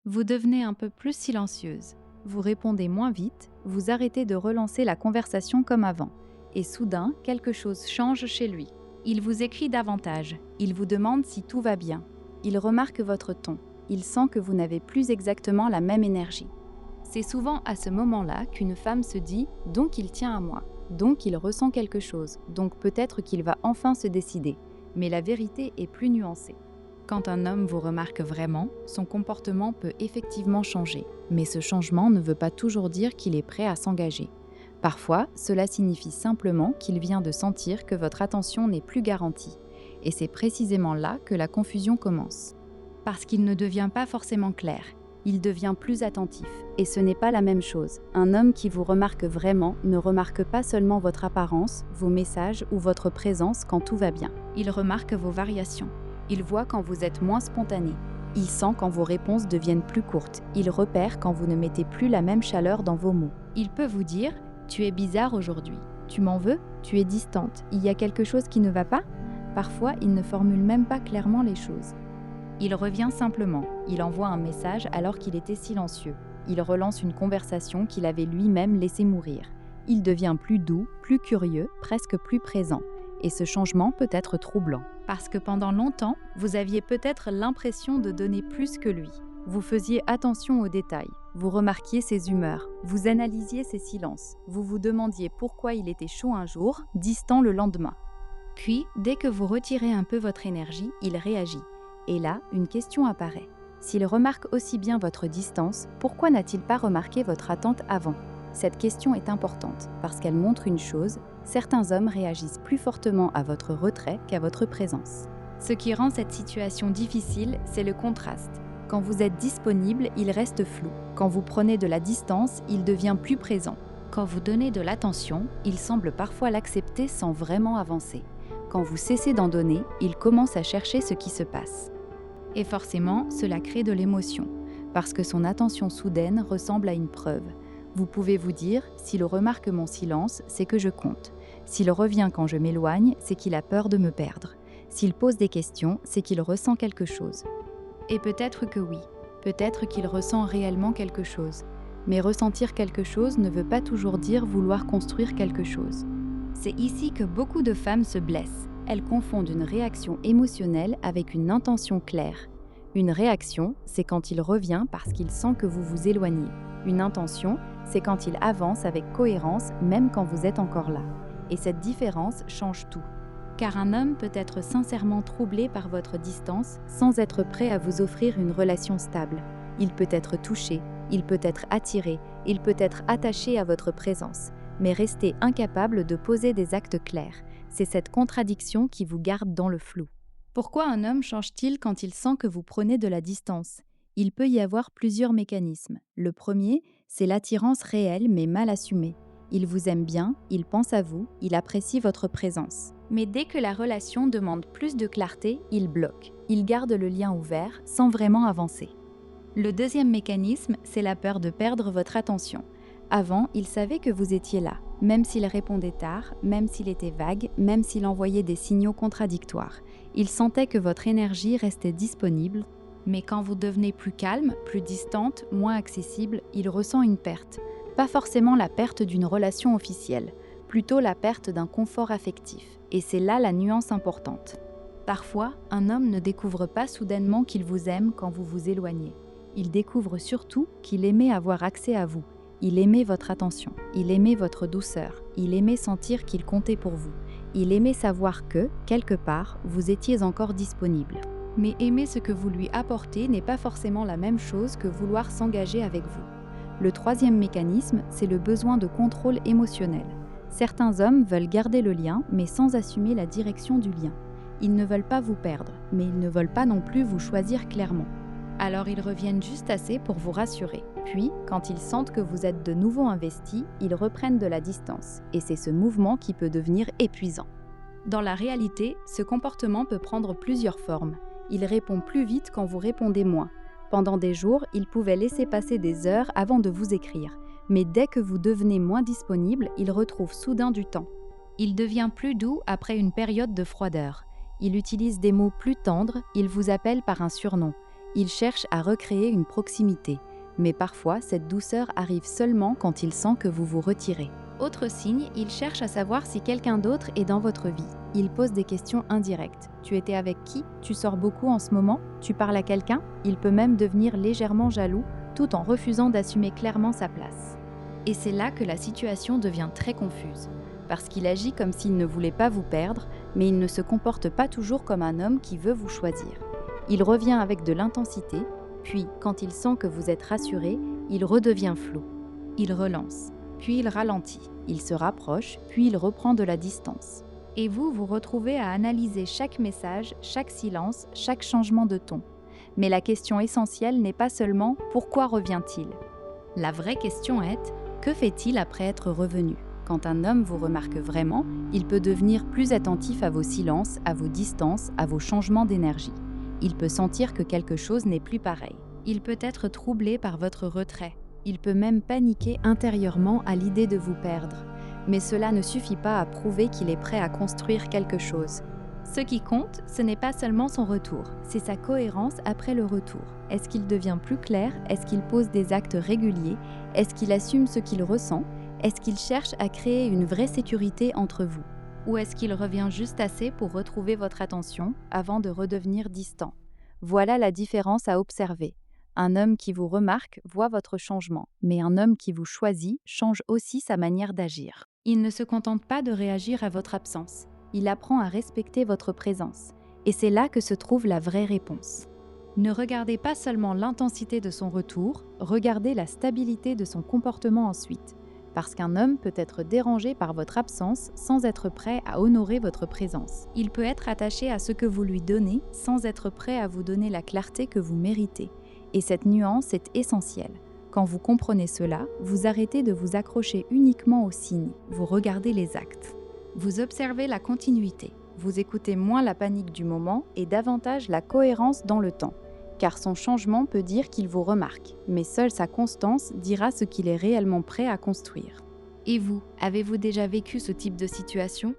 Vous devenez un peu plus silencieuse. Vous répondez moins vite, vous arrêtez de relancer la conversation comme avant. Et soudain, quelque chose change chez lui. Il vous écrit davantage, il vous demande si tout va bien. Il remarque votre ton, il sent que vous n'avez plus exactement la même énergie. C'est souvent à ce moment-là qu'une femme se dit « donc il tient à moi ». Donc il ressent quelque chose, donc peut-être qu'il va enfin se décider. Mais la vérité est plus nuancée. Quand un homme vous remarque vraiment, son comportement peut effectivement changer. Mais ce changement ne veut pas toujours dire qu'il est prêt à s'engager. Parfois, cela signifie simplement qu'il vient de sentir que votre attention n'est plus garantie. Et c'est précisément là que la confusion commence. Parce qu'il ne devient pas forcément clair. Il devient plus attentif. Et ce n'est pas la même chose. Un homme qui vous remarque vraiment ne remarque pas seulement votre apparence, vos messages ou votre présence quand tout va bien. Il remarque vos variations. Il voit quand vous êtes moins spontané. Il sent quand vos réponses deviennent plus courtes. Il repère quand vous ne mettez plus la même chaleur dans vos mots. Il peut vous dire « Tu es bizarre aujourd'hui. Tu m'en veux? Tu es distante. Il y a quelque chose qui ne va pas ?» Parfois, il ne formule même pas clairement les choses. Il revient simplement. Il envoie un message alors qu'il était silencieux. Il relance une conversation qu'il avait lui-même laissé mourir. Il devient plus doux, plus curieux, presque plus présent. Et ce changement peut être troublant. Parce que pendant longtemps, vous aviez peut-être l'impression de donner plus que lui. Vous faisiez attention aux détails. Vous remarquiez ses humeurs. Vous analysiez ses silences. Vous vous demandiez pourquoi il était chaud un jour, distant le lendemain. Puis, dès que vous retirez un peu votre énergie, il réagit. Et là, une question apparaît. S'il remarque aussi bien votre distance, pourquoi n'a-t-il pas remarqué votre attente avant ? Cette question est importante parce qu'elle montre une chose, certains hommes réagissent plus fortement à votre retrait qu'à votre présence. Ce qui rend cette situation difficile, c'est le contraste. Quand vous êtes disponible, il reste flou. Quand vous prenez de la distance, il devient plus présent. Quand vous donnez de l'attention, il semble parfois l'accepter sans vraiment avancer. Quand vous cessez d'en donner, il commence à chercher ce qui se passe. Et forcément, cela crée de l'émotion, parce que son attention soudaine ressemble à une preuve. Vous pouvez vous dire, s'il remarque mon silence, c'est que je compte. S'il revient quand je m'éloigne, c'est qu'il a peur de me perdre. S'il pose des questions, c'est qu'il ressent quelque chose. Et peut-être que oui, peut-être qu'il ressent réellement quelque chose. Mais ressentir quelque chose ne veut pas toujours dire vouloir construire quelque chose. C'est ici que beaucoup de femmes se blessent. Elles confondent une réaction émotionnelle avec une intention claire. Une réaction, c'est quand il revient parce qu'il sent que vous vous éloignez. Une intention, c'est quand il avance avec cohérence même quand vous êtes encore là. Et cette différence change tout. Car un homme peut être sincèrement troublé par votre distance sans être prêt à vous offrir une relation stable. Il peut être touché, il peut être attiré, il peut être attaché à votre présence, mais rester incapable de poser des actes clairs. C'est cette contradiction qui vous garde dans le flou. Pourquoi un homme change-t-il quand il sent que vous prenez de la distance ? Il peut y avoir plusieurs mécanismes. Le premier, c'est l'attirance réelle mais mal assumée. Il vous aime bien, il pense à vous, il apprécie votre présence. Mais dès que la relation demande plus de clarté, il bloque. Il garde le lien ouvert sans vraiment avancer. Le deuxième mécanisme, c'est la peur de perdre votre attention. Avant, il savait que vous étiez là, même s'il répondait tard, même s'il était vague, même s'il envoyait des signaux contradictoires. Il sentait que votre énergie restait disponible, mais quand vous devenez plus calme, plus distante, moins accessible, il ressent une perte. Pas forcément la perte d'une relation officielle, plutôt la perte d'un confort affectif. Et c'est là la nuance importante. Parfois, un homme ne découvre pas soudainement qu'il vous aime quand vous vous éloignez. Il découvre surtout qu'il aimait avoir accès à vous. Il aimait votre attention, il aimait votre douceur, il aimait sentir qu'il comptait pour vous. Il aimait savoir que, quelque part, vous étiez encore disponible. Mais aimer ce que vous lui apportez n'est pas forcément la même chose que vouloir s'engager avec vous. Le troisième mécanisme, c'est le besoin de contrôle émotionnel. Certains hommes veulent garder le lien, mais sans assumer la direction du lien. Ils ne veulent pas vous perdre, mais ils ne veulent pas non plus vous choisir clairement. Alors ils reviennent juste assez pour vous rassurer. Puis, quand ils sentent que vous êtes de nouveau investi, ils reprennent de la distance. Et c'est ce mouvement qui peut devenir épuisant. Dans la réalité, ce comportement peut prendre plusieurs formes. Il répond plus vite quand vous répondez moins. Pendant des jours, il pouvait laisser passer des heures avant de vous écrire. Mais dès que vous devenez moins disponible, il retrouve soudain du temps. Il devient plus doux après une période de froideur. Il utilise des mots plus tendres, il vous appelle par un surnom. Il cherche à recréer une proximité, mais parfois cette douceur arrive seulement quand il sent que vous vous retirez. Autre signe, il cherche à savoir si quelqu'un d'autre est dans votre vie. Il pose des questions indirectes. Tu étais avec qui? Tu sors beaucoup en ce moment? Tu parles à quelqu'un? Il peut même devenir légèrement jaloux, tout en refusant d'assumer clairement sa place. Et c'est là que la situation devient très confuse, parce qu'il agit comme s'il ne voulait pas vous perdre, mais il ne se comporte pas toujours comme un homme qui veut vous choisir. Il revient avec de l'intensité, puis, quand il sent que vous êtes rassuré, il redevient flou. Il relance, puis il ralentit, il se rapproche, puis il reprend de la distance. Et vous vous retrouvez à analyser chaque message, chaque silence, chaque changement de ton. Mais la question essentielle n'est pas seulement « pourquoi revient-il ?» La vraie question est « que fait-il après être revenu ?» Quand un homme vous remarque vraiment, il peut devenir plus attentif à vos silences, à vos distances, à vos changements d'énergie. Il peut sentir que quelque chose n'est plus pareil. Il peut être troublé par votre retrait. Il peut même paniquer intérieurement à l'idée de vous perdre. Mais cela ne suffit pas à prouver qu'il est prêt à construire quelque chose. Ce qui compte, ce n'est pas seulement son retour, c'est sa cohérence après le retour. Est-ce qu'il devient plus clair? Est-ce qu'il pose des actes réguliers? Est-ce qu'il assume ce qu'il ressent? Est-ce qu'il cherche à créer une vraie sécurité entre vous? Ou est-ce qu'il revient juste assez pour retrouver votre attention avant de redevenir distant? Voilà la différence à observer. Un homme qui vous remarque voit votre changement, mais un homme qui vous choisit change aussi sa manière d'agir. Il ne se contente pas de réagir à votre absence, il apprend à respecter votre présence. Et c'est là que se trouve la vraie réponse. Ne regardez pas seulement l'intensité de son retour, regardez la stabilité de son comportement ensuite. Parce qu'un homme peut être dérangé par votre absence sans être prêt à honorer votre présence. Il peut être attaché à ce que vous lui donnez sans être prêt à vous donner la clarté que vous méritez. Et cette nuance est essentielle. Quand vous comprenez cela, vous arrêtez de vous accrocher uniquement aux signes, vous regardez les actes. Vous observez la continuité, vous écoutez moins la panique du moment et davantage la cohérence dans le temps. Car son changement peut dire qu'il vous remarque, mais seule sa constance dira ce qu'il est réellement prêt à construire. Et vous, avez-vous déjà vécu ce type de situation ?